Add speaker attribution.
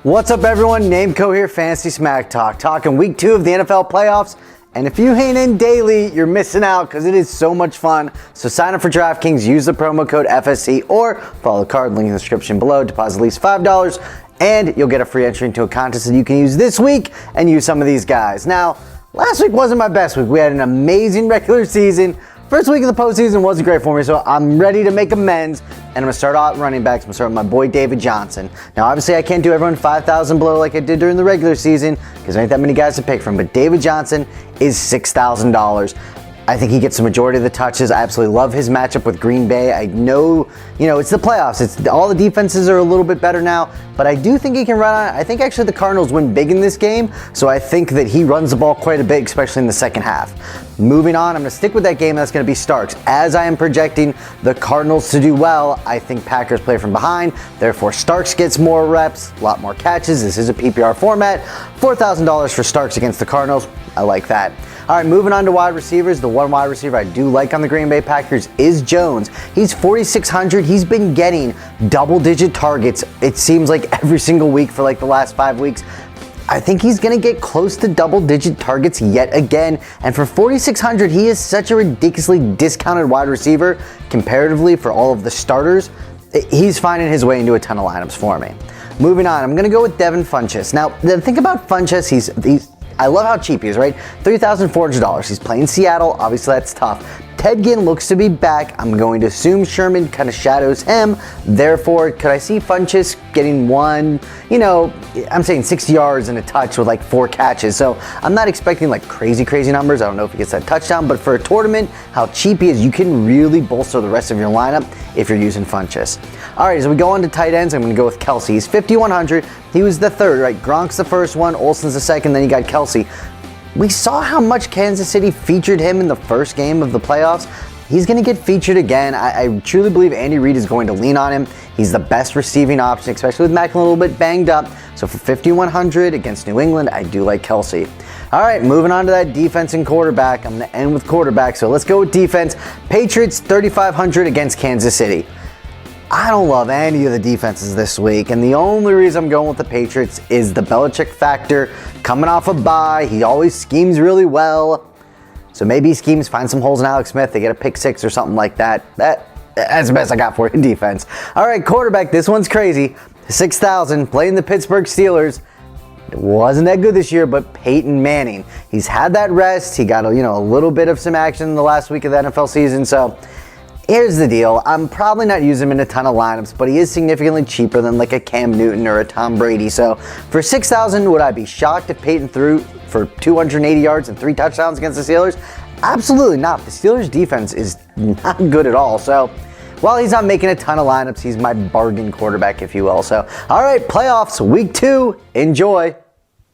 Speaker 1: What's up, everyone? Nameco here, Fantasy Smack Talk, talking week 2 of the NFL playoffs. And if you ain't in daily, you're missing out because it is so much fun. So sign up for DraftKings, use the promo code FSC, or follow the card link in the description below. Deposit at least $5, and you'll get a free entry into a contest that you can use this week and use some of these guys. Now, last week wasn't my best week. We had an amazing regular season. First week of the postseason wasn't great for me, so I'm ready to make amends, and I'm going to start out running backs. I'm going to start with my boy David Johnson. Now, obviously, I can't do everyone 5,000 below like I did during the regular season because there ain't that many guys to pick from, but David Johnson is $6,000. I think he gets the majority of the touches. I absolutely love his matchup with Green Bay. I know, it's the playoffs. It's all the defenses are a little bit better now, but I do think he can run on it. I think actually the Cardinals win big in this game, so I think that he runs the ball quite a bit, especially in the second half. Moving on, I'm going to stick with that game. That's going to be Starks. As I am projecting the Cardinals to do well, I think Packers play from behind. Therefore, Starks gets more reps, a lot more catches. This is a PPR format. $4,000 for Starks against the Cardinals. I like that. All right, moving on to wide receivers. The one wide receiver I do like on the Green Bay Packers is Jones. He's 4,600. He's been getting double-digit targets, it seems like every single week for like the last 5 weeks. I think he's going to get close to double-digit targets yet again. And for 4,600, he is such a ridiculously discounted wide receiver comparatively for all of the starters. He's finding his way into a ton of lineups for me. Moving on, I'm going to go with Devin Funchess. Now, the thing about Funchess, I love how cheap he is, right? $3,400. He's playing Seattle. Obviously, that's tough. Ted Ginn looks to be back. I'm going to assume Sherman kind of shadows him. Therefore, could I see Funchess getting I'm saying 60 yards and a touch with like 4 catches. So I'm not expecting like crazy numbers. I don't know if he gets that touchdown, but for a tournament, how cheap he is, you can really bolster the rest of your lineup if you're using Funchess. All right, as we go on to tight ends, I'm going to go with Kelsey. He's 5,100. He was the third, right? Gronk's the first one, Olsen's the second, then you got Kelsey. We saw how much Kansas City featured him in the first game of the playoffs. He's going to get featured again. I truly believe Andy Reid is going to lean on him. He's the best receiving option, especially with Macklin a little bit banged up. So for 5,100 against New England, I do like Kelsey. All right, moving on to that defense and quarterback. I'm going to end with quarterback, so let's go with defense. Patriots, 3,500 against Kansas City. I don't love any of the defenses this week, and the only reason I'm going with the Patriots is the Belichick factor. Coming off a bye, he always schemes really well. So maybe he schemes, find some holes in Alex Smith, they get a pick 6 or something like that. That's the best I got for you in defense. All right, quarterback, this one's crazy. 6,000, playing the Pittsburgh Steelers. It wasn't that good this year, but Peyton Manning. He's had that rest. He got a little bit of some action in the last week of the NFL season, so here's the deal. I'm probably not using him in a ton of lineups, but he is significantly cheaper than like a Cam Newton or a Tom Brady. So for 6,000, would I be shocked if Peyton threw for 280 yards and 3 touchdowns against the Steelers? Absolutely not. The Steelers defense is not good at all. So while he's not making a ton of lineups, he's my bargain quarterback, if you will. So, all right, playoffs, week 2. Enjoy.